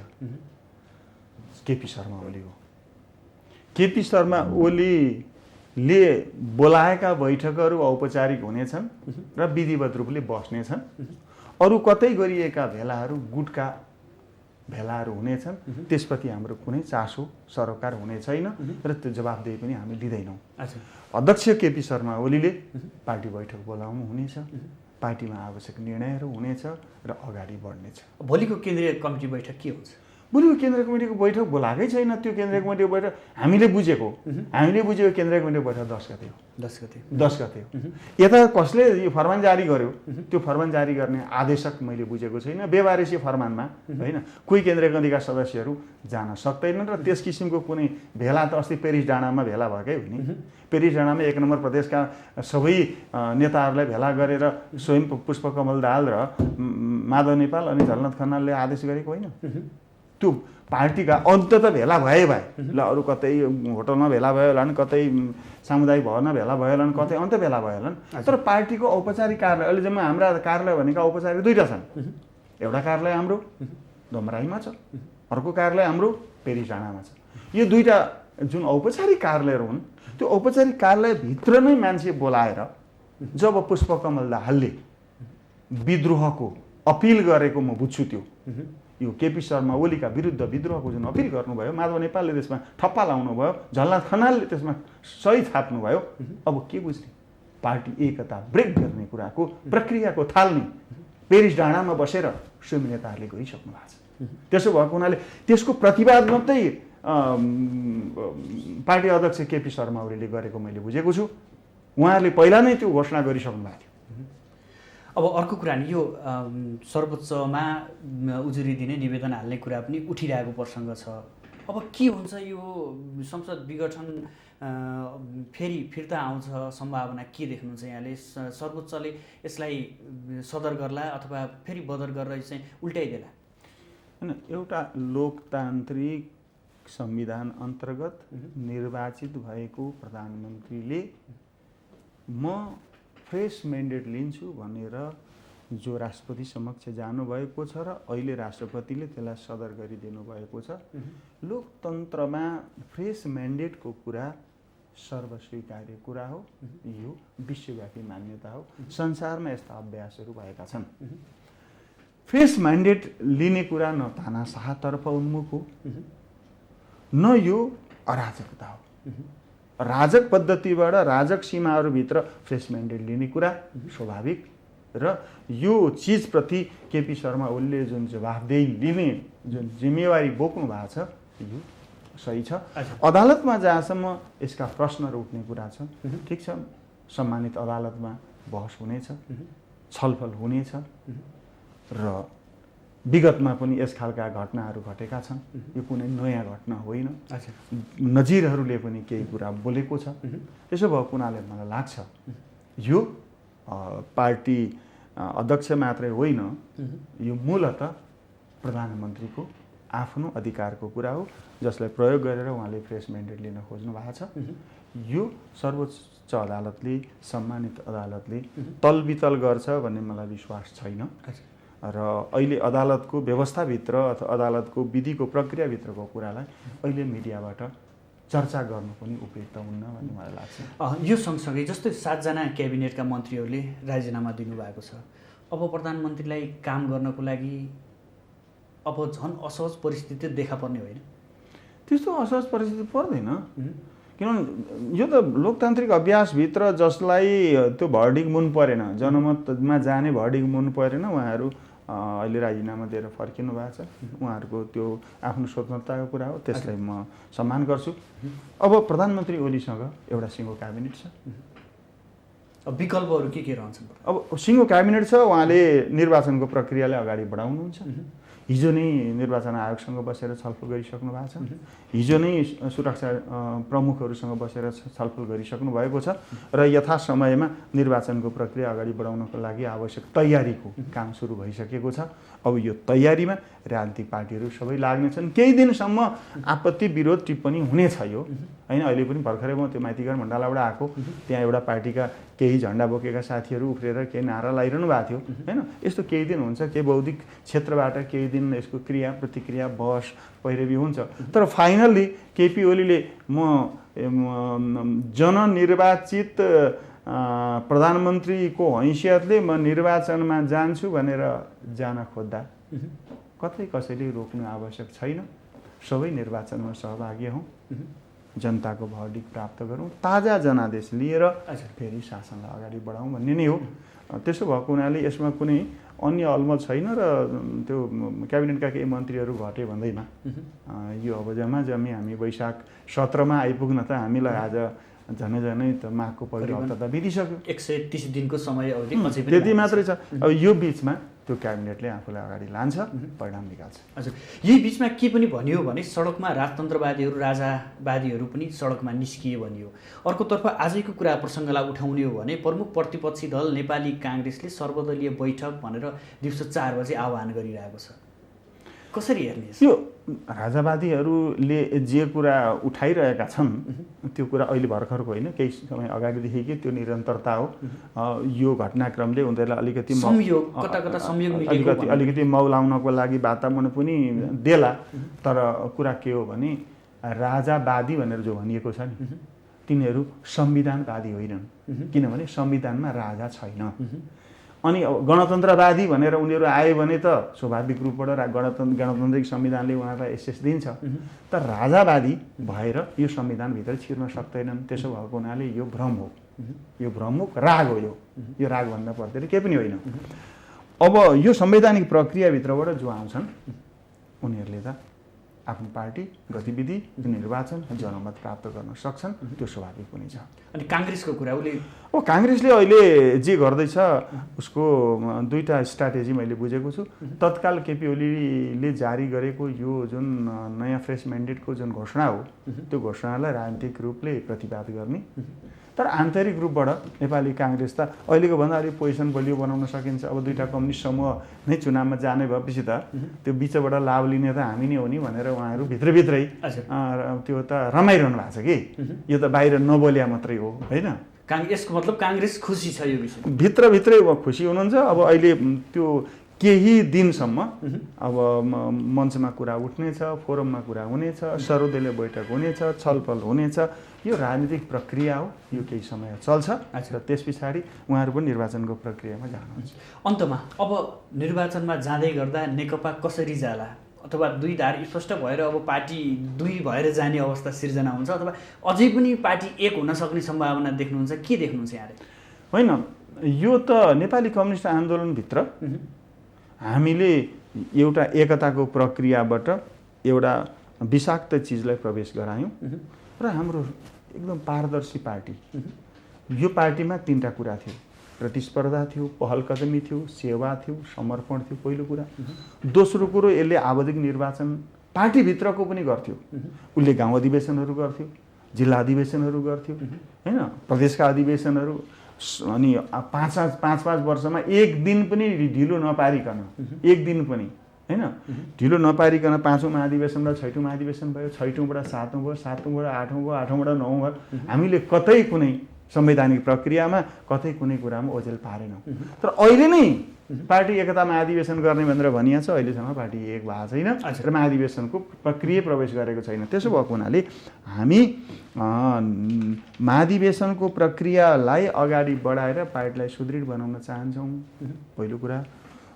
केपी शर्मा ओली हो। केपी शर्मा ओलीले बोलाएका बैठकहरू औपचारिक हुनेछन् र विधिवत रूपले बस्नेछन्। अरू कतै गरिएका भेलाहरू गुटका भेलाहरू हुनेछन्, त्यसप्रति हाम्रो कुनै चासो सरोकार हुने छैन र त्यो जवाफदेही पनि हामी लिँदैनौँ। अध्यक्ष केपी शर्मा ओलीले पार्टी बैठक बोलाउनु हुनेछ, पार्टीमा आवश्यक निर्णयहरू हुनेछ र अगाडि बढ्नेछ। भोलिको केन्द्रीय कमिटी बैठक के हुन्छ? भोलिको केन्द्रीय कमिटीको बैठक बोलाएकै छैन। त्यो केन्द्रीय कमिटीको बैठक हामीले बुझेको केन्द्रीय कमिटीको बैठक 10 गते हो। 10 गते हो। यता कसले यो फरमान जारी गर्यो, त्यो फरमान जारी गर्ने आदेशक मैले बुझेको छैन। बेवारेसी फरमानमा होइन कोही केन्द्रीय कमिटीका सदस्यहरू जान सक्दैनन् र त्यस किसिमको कुनै भेला त अस्ति पेरिस डाँडामा भेला भएकै हो नि। पेरिस डाँडामा 1 नम्बर प्रदेशका सबै नेताहरूलाई भेला गरेर स्वयं पुष्पकमल दाहाल र माधव नेपाल अनि झलनाथ खनालले आदेश गरेको होइन। त्यो पार्टीका अन्तत भेला भए ल अरू कतै होटलमा भेला भयो होला नि, कतै सामुदायिक भवनमा भेला भयो होला नि, कतै अन्त भेला भयो होला नि। तर पार्टीको औपचारिक कार्यालय अहिले जम्मा हाम्रा कार्यालय भनेका औपचारिक 2टा छन्। एउटा कार्यालय हाम्रो धमराईमा छ, अर्को कार्यालय हाम्रो पेरिस डाँडामा छ। यो 2टा जुन औपचारिक कार्यालयहरू हुन्, त्यो औपचारिक कार्यालयभित्र नै मान्छे बोलाएर जब पुष्पकमल दाहालले विद्रोहको अपिल गरेको म बुझ्छु, त्यो यो केपी शर्मा ओलीका विरुद्ध विद्रोहको जुन अपिल गर्नुभयो, माधव नेपालले त्यसमा ठप्पा लाउनु भयो, झलनाथ खनालले त्यसमा सही थाप्नु भयो। अब के बुझ्ने? पार्टी एकता ब्रेक गर्ने कुराको प्रक्रियाको थाल्ने पेरिस डाँडामा बसेर स्वयं नेताहरूले गरिसक्नु भएको छ। त्यसो भएको हुनाले त्यसको प्रतिवाद मात्रै पार्टी अध्यक्ष केपी शर्मा ओलीले गरेको मैले बुझेको छु। उहाँहरूले पहिला नै त्यो घोषणा गरिसक्नु भएको थियो। अब अर्को कुरा नि, यो सर्वोच्चमा उजुरी दिने, निवेदन हाल्ने कुरा पनि उठिरहेको प्रसङ्ग छ। अब के हुन्छ? यो संसद विघटन फेरि फिर्ता आउँछ सम्भावना के देख्नुहुन्छ यहाँले? सर्वोच्चले यसलाई सदर गर्ला अथवा फेरि बदर गरेर चाहिँ उल्टाइदेला? होइन, एउटा लोकतान्त्रिक संविधान अन्तर्गत निर्वाचित भएको प्रधानमन्त्रीले म फ्रेस म्यान्डेट लिन्छु भनेर जो राष्ट्रपति समक्ष जानुभएको छ र अहिले राष्ट्रपतिले त्यसलाई सदर गरिदिनु भएको छ। लोकतन्त्रमा फ्रेस म्यान्डेटको कुरा सर्वस्वीकार्य कुरा हो, यो विश्वव्यापी मान्यता हो। संसारमा यस्ता अभ्यासहरू भएका छन्। फ्रेस म्यान्डेट लिने कुरा न तानाशाहतर्फ उन्मुख हो, न यो अराजकता हो। राजक पद्धतिबाट राजक सीमाहरूभित्र फ्रेस म्यान्डेट लिने कुरा स्वाभाविक र यो चिजप्रति केपी शर्मा ओलीले जुन जवाफदेही लिने जुन जिम्मेवारी बोक्नु भएको छ, यो सही छ। अदालतमा जहाँसम्म यसका प्रश्नहरू उठ्ने कुरा छ, ठिक छ, सम्मानित अदालतमा बहस हुनेछ, छलफल हुनेछ र विगतमा पनि यस खालका घटनाहरू घटेका छन्। यो कुनै नयाँ घटना होइन। नजिरहरूले पनि केही कुरा बोलेको छ। त्यसो भएको हुनाले मलाई लाग्छ यो पार्टी अध्यक्ष मात्रै होइन, यो मूलतः प्रधानमन्त्रीको आफ्नो अधिकारको कुरा हो, जसलाई प्रयोग गरेर उहाँले फ्रेस म्यान्डेट लिन खोज्नु भएको छ। यो सर्वोच्च अदालतले, सम्मानित अदालतले तलबितल गर्छ भन्ने मलाई विश्वास छैन र अहिले अदालतको व्यवस्थाभित्र अथवा अदालतको विधिको प्रक्रियाभित्रको कुरालाई अहिले मिडियाबाट चर्चा गर्नु पनि उपयुक्त हुन्न भन्ने मलाई लाग्छ। यो सँगसँगै जस्तै 7 जना क्याबिनेटका मन्त्रीहरूले राजीनामा दिनुभएको छ। अब प्रधानमन्त्रीलाई काम गर्नको लागि अब झन् असहज परिस्थिति देखा पर्ने होइन? त्यस्तो असहज परिस्थिति पर्दैन, किनभने यो त लोकतान्त्रिक अभ्यासभित्र जसलाई त्यो भर्डिक मुन परेन, जनमतमा जाने भर्डिक मुन परेन, उहाँहरू अहिले राजीनामा दिएर फर्किनु भएको छ। उहाँहरूको त्यो आफ्नो स्वतन्त्रताको कुरा हो, त्यसलाई म सम्मान गर्छु। अब प्रधानमन्त्री ओलीसँग एउटा सिङ्गो क्याबिनेट छ। अब विकल्पहरू के रहन्छन्? अब सिङ्गो क्याबिनेट छ, उहाँले निर्वाचनको प्रक्रियालाई अगाडि बढाउनुहुन्छ। हिजो नै निर्वाचन आयोगसँग बसेर छलफल गरिसक्नु भएको छ। हिजो नै सुरक्षा प्रमुखहरूसँग बसेर छलफल गरिसक्नु भएको छ र यथासमयमा निर्वाचनको प्रक्रिया अगाडि बढाउनको लागि आवश्यक तयारीको काम सुरु भइसकेको छ। अब यो तयारीमा राजनीतिक पार्टीहरू सबै लाग्नेछन्। केही दिनसम्म आपत्ति विरोध टिप्पणी हुनेछ यो होइन। अहिले पनि भर्खरै म त्यो माइतीघर मण्डलाबाट आएको, त्यहाँ एउटा पार्टीका केही झन्डा बोकेका साथीहरू उफ्रेर केही नारा लगाइरहनु भएको थियो होइन। यस्तो केही दिन हुन्छ, केही बौद्धिक क्षेत्रबाट केही दिन यसको क्रिया प्रतिक्रिया बहस पैरवी हुन्छ। तर फाइनल्ली केपी ओलीले म जननिर्वाचित प्रधानमन्त्रीको हैसियतले म निर्वाचनमा जान्छु भनेर जान खोज्दा कतै कसैले रोक्नु आवश्यक छैन। सबै निर्वाचनमा सहभागी हौँ, जनताको भर्डिक प्राप्त गरौँ, ताजा जनादेश लिएर फेरि शासनलाई अगाडि बढाउँ भन्ने नै हो। त्यसो भएको हुनाले यसमा कुनै अन्य अलमल छैन र त्यो क्याबिनेटका केही मन्त्रीहरू घटे भन्दैमा यो अब जम्मी हामी वैशाख 17मा आइपुग्न त हामीलाई आज झनै त माघको पहिलो हप्ता त बितिसक्यो। 130 दिनको समय अवधि अझै पनि त्यति मात्रै छ। अब यो बिचमा त्यो क्याबिनेटले आफूलाई अगाडि लान्छ, परिणाम निकाल्छ। हजुर, यही बिचमा के पनि भनियो भने सडकमा राजतन्त्रवादीहरू राजावादीहरू पनि सडकमा निस्किए भनियो। अर्कोतर्फ आजैको कुरा प्रसङ्गलाई उठाउने हो भने प्रमुख प्रतिपक्षी दल नेपाली काङ्ग्रेसले सर्वदलीय बैठक भनेर दिउँसो 4 बजे आह्वान गरिरहेको छ। कसरी हेर्ने यो राजावादीहरूले जे कुरा उठाइरहेका छन् त्यो कुरा अहिले भर्खरको होइन, केही समय अगाडिदेखि त्यो निरन्तरता हो। यो घटनाक्रमले उनीहरूलाई अलिकति मौलाउनको लागि वातावरण पनि देला। तर कुरा के हो भने राजावादी भनेर जो भनिएको छ नि तिनीहरू संविधानवादी होइनन्, किनभने संविधानमा राजा छैन। अनि गणतन्त्रवादी भनेर उनीहरू आए भने त स्वाभाविक रूपबाट गणतान्त्रिक संविधानले उहाँलाई एसेस दिन्छ। तर राजावादी भएर यो संविधानभित्र छिर्न सक्दैनन्। त्यसो भएको हुनाले यो भ्रम हो, यो भ्रम हो, राग हो। यो राग भन्दा पर्दैन, केही पनि होइन। अब यो संवैधानिक प्रक्रियाभित्रबाट जो आउँछन् उनीहरूले त आफ्नो पार्टी गतिविधि निर्वाचन जनमत प्राप्त गर्न सक्छन्, त्यो स्वाभाविक पनि छ। अनि काङ्ग्रेसको कुरा काङ्ग्रेसले अहिले जे गर्दैछ उसको दुईटा स्ट्राटेजी मैले बुझेको छु। तत्काल केपी ओलीले जारी गरेको यो जुन नयाँ फ्रेस म्यान्डेटको जुन घोषणा हो त्यो घोषणालाई राजनीतिक रूपले प्रतिवाद गर्ने। तर आन्तरिक रूपबाट नेपाली काङ्ग्रेस त अहिलेको भन्दा अलिक पोजिसन बलियो बनाउन सकिन्छ। अब दुईटा कम्युनिस्ट समूह नै चुनावमा जाने भएपछि त त्यो बिचबाट लाभ लिने त हामी नै हो नि भनेर उहाँहरू भित्रभित्रै त्यो त रमाइरहनु भएको छ कि यो त बाहिर नबोलिया मात्रै हो होइन। यसको मतलब काङ्ग्रेस खुसी छ यो विषय, भित्रभित्रै खुसी हुनुहुन्छ। अब अहिले त्यो केही दिनसम्म अब मञ्चमा कुरा उठ्नेछ, फोरममा कुरा हुनेछ, सर्वदलीय बैठक हुनेछ, छलफल हुनेछ। यो राजनीतिक प्रक्रिया हो, यो केही समय चल्छ र त्यस पछाडि उहाँहरू पनि निर्वाचनको प्रक्रियामा जानुहुन्छ। अन्तमा अब निर्वाचनमा जाँदै गर्दा नेकपा कसरी जाला अथवा दुई धार स्पष्ट भएर अब पार्टी दुई भएर जाने अवस्था सिर्जना हुन्छ अथवा अझै पनि पार्टी एक हुन सक्ने सम्भावना देख्नुहुन्छ? के देख्नुहुन्छ यहाँले? होइन, यो त नेपाली कम्युनिस्ट आन्दोलनभित्र हामीले एउटा एकताको प्रक्रियाबाट एउटा विषाक्त चिजलाई प्रवेश गरायौँ र हाम्रो एकदम पारदर्शी पार्टी। यो पार्टीमा 3टा कुरा थियो, प्रतिस्पर्धा थियो, पहलकदमी थियो, सेवा थियो, समर्पण थियो पहिलो कुरा। दोस्रो कुरो यसले आवधिक निर्वाचन पार्टीभित्रको पनि गर्थ्यो। उसले गाउँ अधिवेशनहरू गर्थ्यो, जिल्ला अधिवेशनहरू गर्थ्यो होइन, प्रदेशका अधिवेशनहरू। अनि 5 वर्षमा एक दिन पनि ढिलो नपारिकन, एक दिन पनि होइन ढिलो नपारिकन 5औं महाधिवेशन र 6औं महाधिवेशन भयो, 6औँबाट 7औं भयो, 7औँबाट 8औं भयो, 8औँबाट 9औं भयो। हामीले कतै कुनै संवैधानिक प्रक्रियामा कतै कुनै कुरामा ओझेल पारेनौँ। तर अहिले नै पार्टी एकता महाधिवेशन गर्ने भनेर भनिएको छ, अहिलेसम्म पार्टी एक भएको छैन र महाधिवेशनको प्रक्रिया प्रवेश गरेको छैन। त्यसो भएको हुनाले हामी महाधिवेशनको प्रक्रियालाई अगाडि बढाएर पार्टीलाई सुदृढ बनाउन चाहन्छौँ पहिलो कुरा।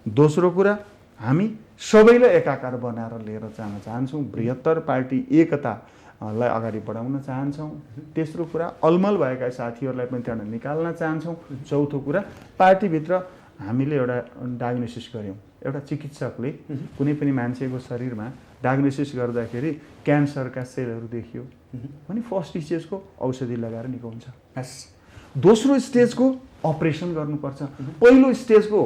दोस्रो कुरा हामी सबैलाई एकाकार बनाएर लिएर जान चाहन्छौँ। बृहत्तर पार्टी एकतालाई अगाडि बढाउन चाहन्छौँ। तेस्रो कुरा अलमल भएका साथीहरूलाई पनि त्यहाँ निकाल्न चाहन्छौँ। चौथो कुरा पार्टीभित्र हामीले एउटा डायग्नोसिस गऱ्यौँ। एउटा चिकित्सकले कुनै पनि मान्छेको शरीरमा डायग्नोसिस गर्दाखेरि क्यान्सरका सेलहरू देखियो भने फर्स्ट स्टेजको औषधि लगाएर निको हुन्छ। दोस्रो स्टेजको अपरेसन गर्नुपर्छ। पहिलो स्टेजको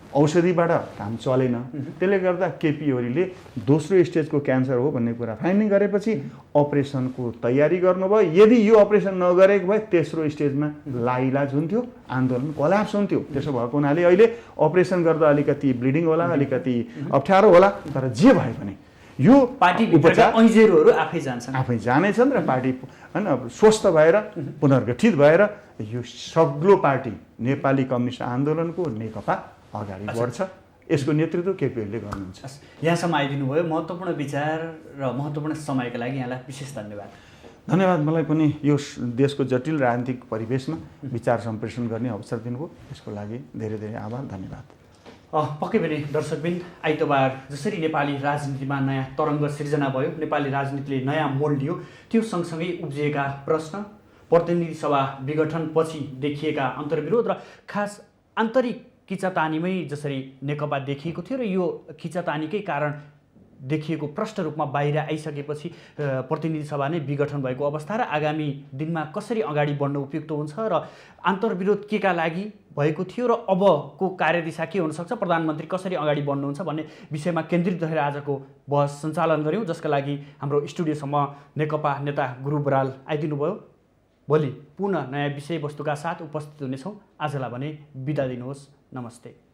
औषधिबाट काम चलेन, त्यसले गर्दा केपी ओलीले दोस्रो स्टेजको क्यान्सर हो भन्ने कुरा फाइन्डिङ गरेपछि अपरेसनको तयारी गर्नुभयो। यदि यो अपरेसन नगरेको भए तेस्रो स्टेजमा लाइलाज हुन्थ्यो, आन्दोलन कोल्याप्स हुन्थ्यो। त्यसो भएको हुनाले अहिले अपरेसन गर्दा अलिकति ब्लिडिङ होला, अलिकति अप्ठ्यारो होला, तर जे भए पनि यो पार्टीभित्रका ऐजेरोहरू आफै जानेछन् र पार्टी होइन स्वस्थ भएर पुनर्गठित भएर यो सग्लो पार्टी नेपाली कम्युनिस्ट आन्दोलनको नेकपा अगाडि बढ्छ। यसको नेतृत्व केपी ओलीले गर्नुहुन्छ। यहाँसम्म आइदिनु भयो। महत्त्वपूर्ण विचार र महत्त्वपूर्ण समयको लागि यहाँलाई विशेष धन्यवाद। धन्यवाद। मलाई पनि यो देशको जटिल राजनीतिक परिवेशमा विचार सम्प्रेषण गर्ने अवसर दिनुभयो, यसको लागि धेरै धेरै आभार, धन्यवाद। पक्कै पनि दर्शकबिन, आइतबार जसरी नेपाली राजनीतिमा नयाँ तरङ्ग सिर्जना भयो, नेपाली राजनीतिले नयाँ मोड लियो, त्यो सँगसँगै उब्जिएका प्रश्न, प्रतिनिधि सभा विघटनपछि देखिएका अन्तर्विरोध र खास आन्तरिक खिचातानीमै जसरी नेकपा देखिएको थियो र यो खिचातानीकै कारण देखिएको प्रष्ट रूपमा बाहिर आइसकेपछि प्रतिनिधि सभा नै विघटन भएको अवस्था र आगामी दिनमा कसरी अगाडि बढ्न उपयुक्त हुन्छ र अन्तर्विरोध केका लागि भएको थियो र अबको कार्यदिशा के हुनसक्छ, प्रधानमन्त्री कसरी अगाडि बढ्नुहुन्छ भन्ने विषयमा केन्द्रित रहेर आजको बहस सञ्चालन गऱ्यौँ, जसका लागि हाम्रो स्टुडियोसम्म नेकपा नेता गुरु बराल आइदिनु भयो। भोलि पुनः नयाँ विषयवस्तुका साथ उपस्थित हुनेछौँ। आजलाई भने बिदा दिनुहोस्। नमस्ते।